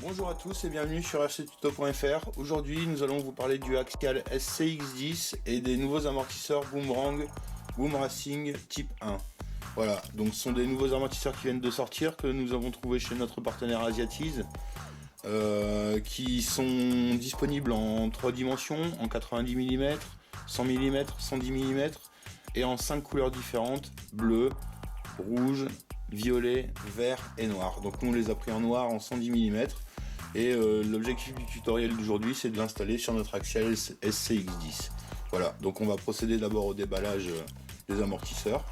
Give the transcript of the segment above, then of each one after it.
Bonjour à tous et bienvenue sur rctuto.fr. Aujourd'hui nous allons vous parler du Axial SCX10 et des nouveaux amortisseurs Boomerang Boom Racing Type 1. Voilà, donc ce sont des nouveaux amortisseurs qui viennent de sortir, que nous avons trouvés chez notre partenaire Asiatiz, qui sont disponibles en 3 dimensions, en 90 mm, 100 mm, 110 mm et en 5 couleurs différentes, bleu, rouge, violet, vert et noir. Donc nous on les a pris en noir en 110 mm et l'objectif du tutoriel d'aujourd'hui c'est de l'installer sur notre Axial SCX10. Voilà, donc on va procéder d'abord au déballage des amortisseurs.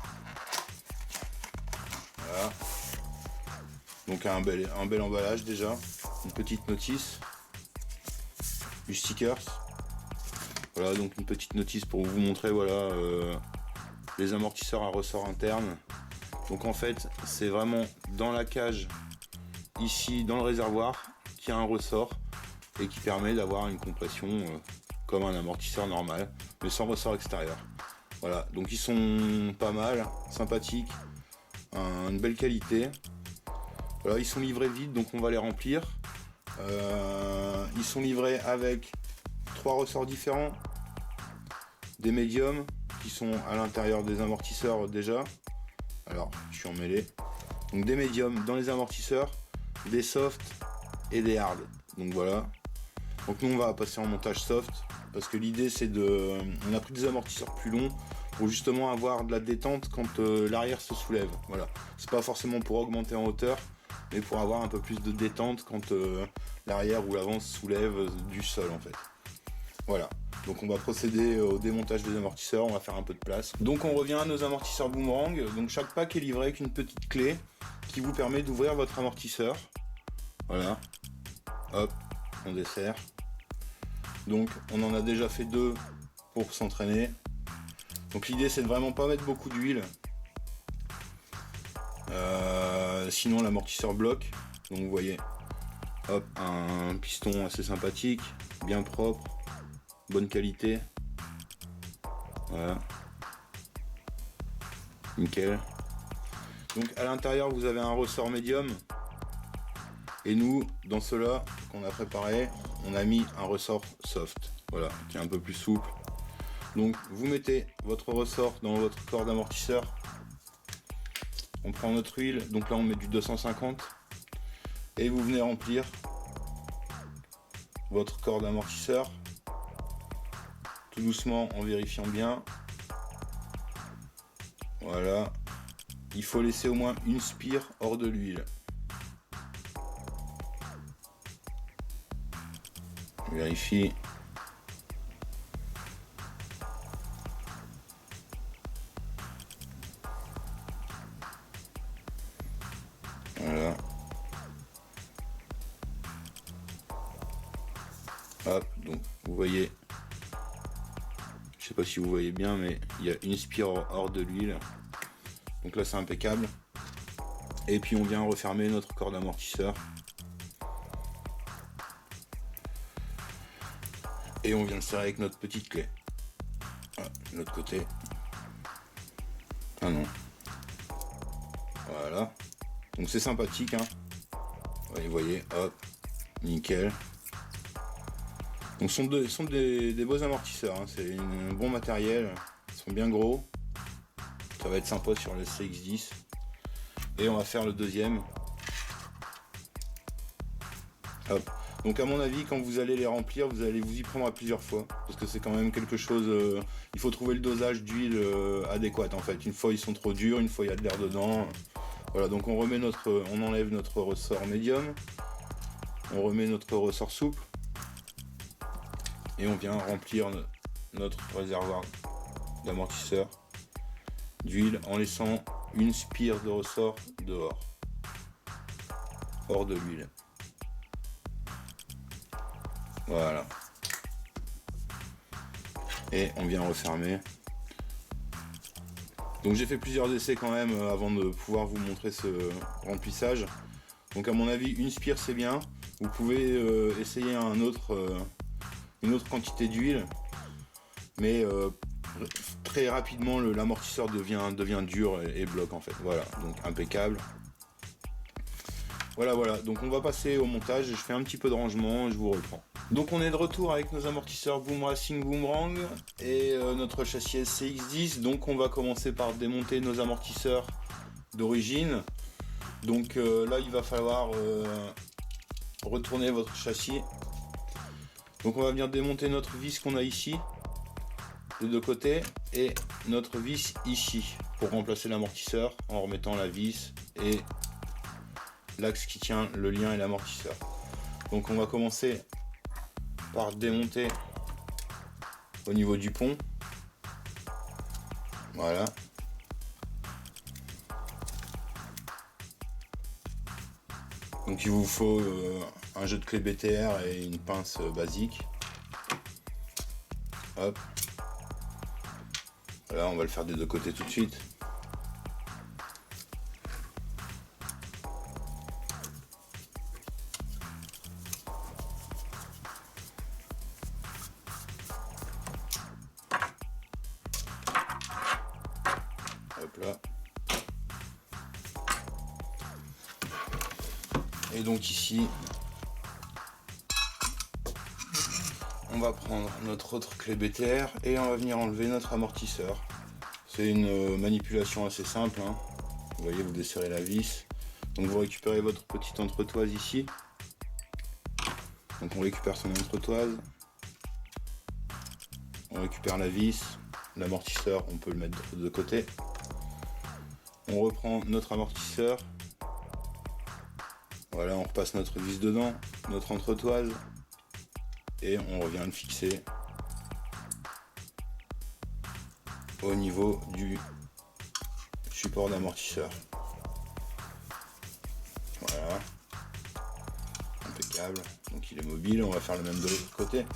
Voilà. Donc un bel emballage déjà, une petite notice, du stickers. Voilà, donc une petite notice pour vous montrer voilà les amortisseurs à ressort interne. Donc en fait c'est vraiment dans la cage, ici dans le réservoir, qui a un ressort et qui permet d'avoir une compression comme un amortisseur normal, mais sans ressort extérieur. Voilà, donc ils sont pas mal, sympathiques, une belle qualité. Voilà, ils sont livrés vides, donc on va les remplir. Ils sont livrés avec 3 ressorts différents, des médiums qui sont à l'intérieur des amortisseurs déjà. Alors, je suis emmêlé. Donc des médiums dans les amortisseurs, des softs et des hard. Donc voilà. Donc nous on va passer en montage soft parce que l'idée c'est de... On a pris des amortisseurs plus longs pour justement avoir de la détente quand l'arrière se soulève. Voilà. C'est pas forcément pour augmenter en hauteur, mais pour avoir un peu plus de détente quand l'arrière ou l'avant se soulève du sol en fait. Voilà. Donc on va procéder au démontage des amortisseurs, on va faire un peu de place. Donc on revient à nos amortisseurs Boomerang. Donc chaque pack est livré avec une petite clé qui vous permet d'ouvrir votre amortisseur. Voilà. Hop, on dessert. Donc on en a déjà fait 2 pour s'entraîner. Donc l'idée c'est de vraiment pas mettre beaucoup d'huile. Sinon l'amortisseur bloque. Donc vous voyez, hop, un piston assez sympathique, bien propre. Bonne qualité. Voilà. Nickel. Donc à l'intérieur vous avez un ressort médium. Et nous, dans ceux-là qu'on a préparé, on a mis un ressort soft. Voilà, qui est un peu plus souple. Donc vous mettez votre ressort dans votre corps d'amortisseur. On prend notre huile, donc là on met du 250. Et vous venez remplir votre corps d'amortisseur. Tout doucement en vérifiant bien. Voilà. Il faut laisser au moins une spire hors de l'huile. Je vérifie. Voilà. Hop, donc vous voyez. Je sais pas si vous voyez bien, mais il y a une spire hors de l'huile. Donc là c'est impeccable. Et puis on vient refermer notre corps d'amortisseur. Et on vient le serrer avec notre petite clé. Voilà, de l'autre côté. Ah non. Voilà. Donc c'est sympathique, hein. Vous voyez, hop, nickel. Donc ce sont des beaux amortisseurs, hein. C'est un bon matériel, ils sont bien gros. Ça va être sympa sur le SCX10. Et on va faire le deuxième. Hop. Donc à mon avis, quand vous allez les remplir, vous allez vous y prendre à plusieurs fois. Parce que c'est quand même quelque chose... il faut trouver le dosage d'huile adéquat en fait. Une fois ils sont trop durs, une fois il y a de l'air dedans. Voilà, donc on enlève notre ressort médium. On remet notre ressort souple. Et on vient remplir notre réservoir d'amortisseur d'huile en laissant une spire de ressort dehors, hors de l'huile. Voilà. Et on vient refermer. Donc j'ai fait plusieurs essais quand même avant de pouvoir vous montrer ce remplissage. Donc à mon avis une spire c'est bien. Vous pouvez essayer une autre quantité d'huile, mais très rapidement l'amortisseur devient dur et bloque en fait. Voilà, donc impeccable. Voilà, donc on va passer au montage, je fais un petit peu de rangement, je vous reprends. Donc on est de retour avec nos amortisseurs Boom Racing Boomerang et notre châssis SCX10. Donc on va commencer par démonter nos amortisseurs d'origine. Donc là il va falloir retourner votre châssis. Donc on va venir démonter notre vis qu'on a ici, de deux côtés, et notre vis ici, pour remplacer l'amortisseur en remettant la vis et l'axe qui tient le lien et l'amortisseur. Donc on va commencer par démonter au niveau du pont. Voilà. Donc il vous faut un jeu de clé BTR et une pince basique. Hop. Voilà, on va le faire des deux côtés tout de suite. Hop là. Et donc ici, on va prendre notre autre clé BTR et on va venir enlever notre amortisseur. C'est une manipulation assez simple, hein. Vous voyez, vous desserrez la vis. Donc vous récupérez votre petite entretoise ici. Donc on récupère son entretoise. On récupère la vis. L'amortisseur, on peut le mettre de côté. On reprend notre amortisseur. Voilà, on repasse notre vis dedans, notre entretoise. Et on revient le fixer au niveau du support d'amortisseur. Voilà, impeccable. Donc il est mobile, on va faire le même de l'autre côté.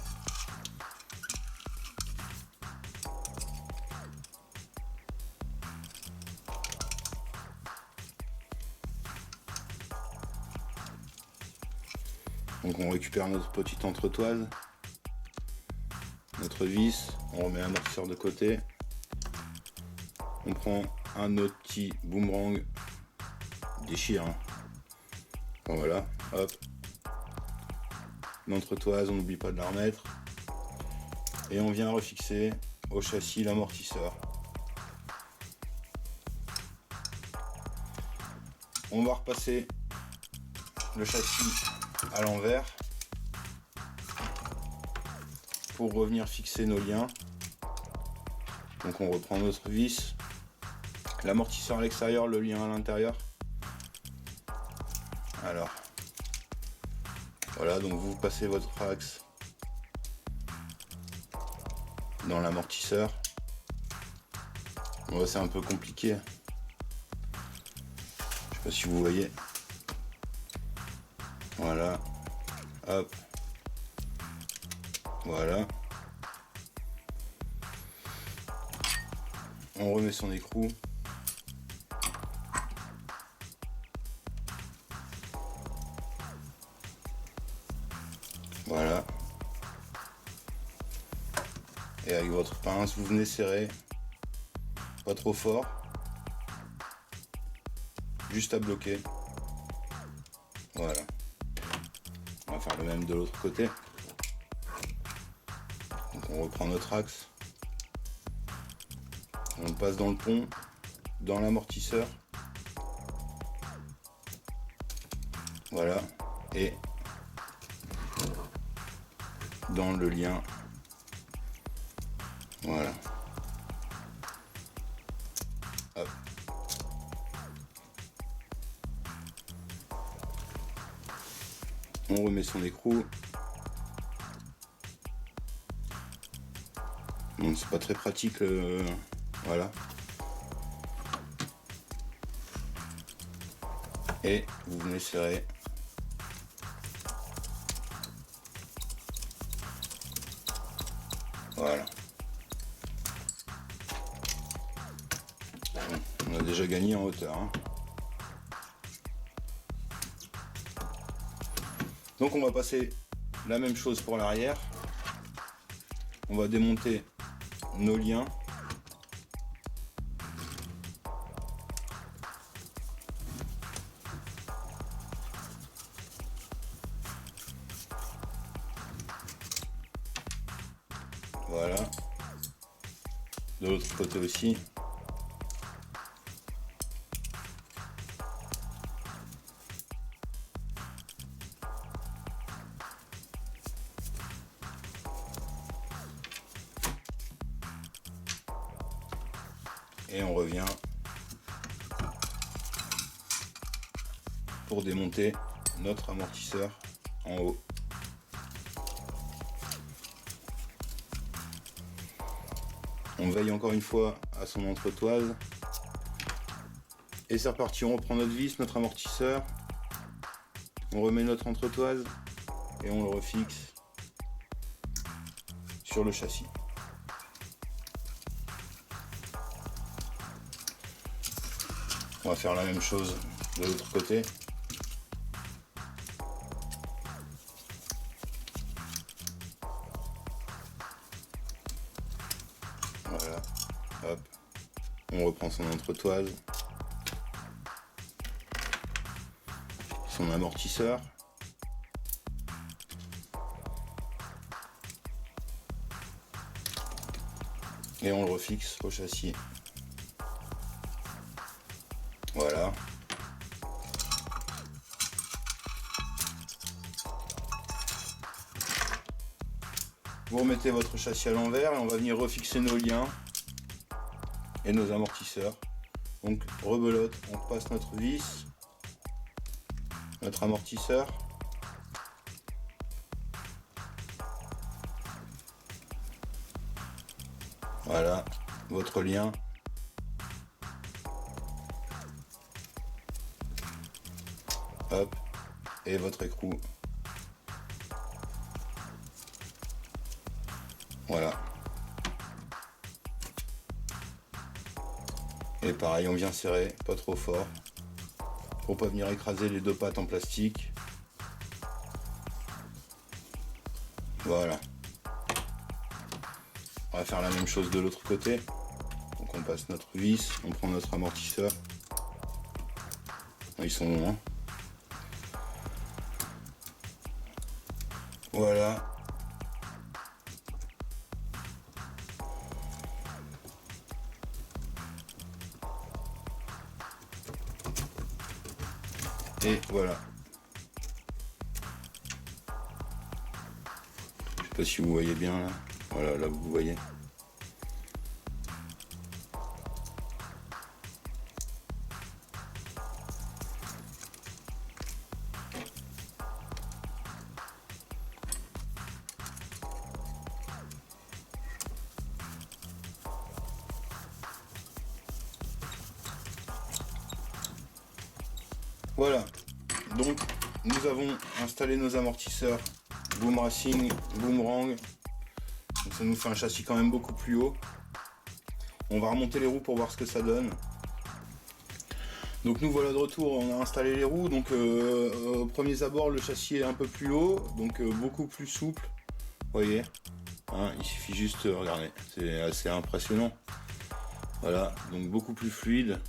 Donc on récupère notre petite entretoise, notre vis, on remet l'amortisseur de côté. On prend un autre petit boomerang, déchire, hein. Bon, voilà, hop. L'entretoise, on n'oublie pas de la remettre. Et on vient refixer au châssis l'amortisseur. On va repasser le châssis à l'envers pour revenir fixer nos liens. Donc on reprend notre vis, l'amortisseur à l'extérieur, le lien à l'intérieur. Alors voilà, donc vous passez votre axe dans l'amortisseur. Bon, c'est un peu compliqué, je sais pas si vous voyez. Voilà, hop, voilà. On remet son écrou. Voilà. Et avec votre pince, vous venez serrer, pas trop fort, juste à bloquer. Voilà. On va faire le même de l'autre côté. Donc on reprend notre axe. On passe dans le pont, dans l'amortisseur. Voilà. Et dans le lien. Voilà. Hop. On remet son écrou. Bon, c'est pas très pratique, voilà. Et vous venez serrer. Voilà. On a déjà gagné en hauteur, hein. Donc on va passer la même chose pour l'arrière. On va démonter nos liens. Voilà. De l'autre côté aussi. Et on revient pour démonter notre amortisseur en haut. On veille encore une fois à son entretoise. Et c'est reparti, on reprend notre vis, notre amortisseur. On remet notre entretoise et on le refixe sur le châssis. On va faire la même chose de l'autre côté. Voilà, hop, on reprend son entretoise, son amortisseur, et on le refixe au châssis. Voilà. Vous remettez votre châssis à l'envers et on va venir refixer nos liens et nos amortisseurs. Donc rebelote, on passe notre vis, notre amortisseur. Voilà, votre lien. Hop, et votre écrou. Voilà. Et pareil, on vient serrer, pas trop fort, pour pas venir écraser les deux pattes en plastique. Voilà. On va faire la même chose de l'autre côté. Donc on passe notre vis, on prend notre amortisseur. Ils sont longs, hein. Voilà. Et voilà. Je sais pas si vous voyez bien là. Voilà, là vous voyez. Voilà, donc nous avons installé nos amortisseurs Boom Racing, Boomerang. Donc ça nous fait un châssis quand même beaucoup plus haut. On va remonter les roues pour voir ce que ça donne. Donc nous voilà de retour, on a installé les roues. Donc au premier abord le châssis est un peu plus haut, donc beaucoup plus souple. Vous voyez, hein, il suffit juste, regardez, c'est assez impressionnant. Voilà, donc beaucoup plus fluide.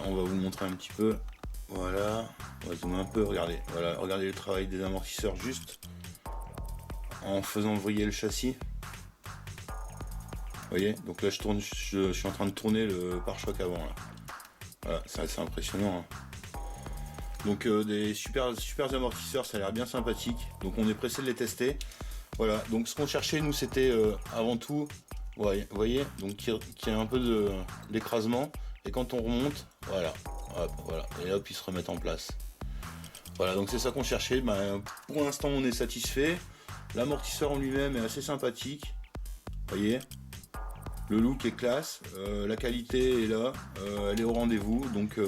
On va vous montrer un petit peu. Voilà, on va zoomer un peu, regardez. Voilà, regardez le travail des amortisseurs juste en faisant vriller le châssis. Vous voyez, donc là je suis en train de tourner le pare-choc avant là. Voilà, c'est assez impressionnant, hein. Donc des super amortisseurs, ça a l'air bien sympathique. Donc on est pressé de les tester. Voilà, donc ce qu'on cherchait nous c'était avant tout, ouais, vous voyez, donc qu'il y a un peu d'écrasement. Et quand on remonte, voilà, hop, voilà, et hop, ils se remettent en place. Voilà, donc c'est ça qu'on cherchait. Pour l'instant, on est satisfait. L'amortisseur en lui-même est assez sympathique. Vous voyez, le look est classe, la qualité est là, elle est au rendez-vous. Donc,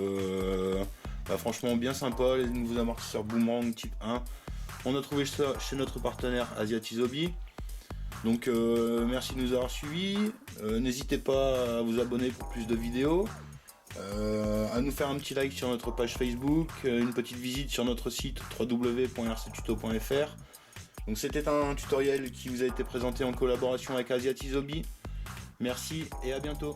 franchement, bien sympa. Les nouveaux amortisseurs Boomerang type 1. On a trouvé ça chez notre partenaire Asiatizobi. Donc, merci de nous avoir suivis. N'hésitez pas à vous abonner pour plus de vidéos. À nous faire un petit like sur notre page Facebook, une petite visite sur notre site www.rctuto.fr. Donc c'était un tutoriel qui vous a été présenté en collaboration avec Asiatizobi. Merci et à bientôt.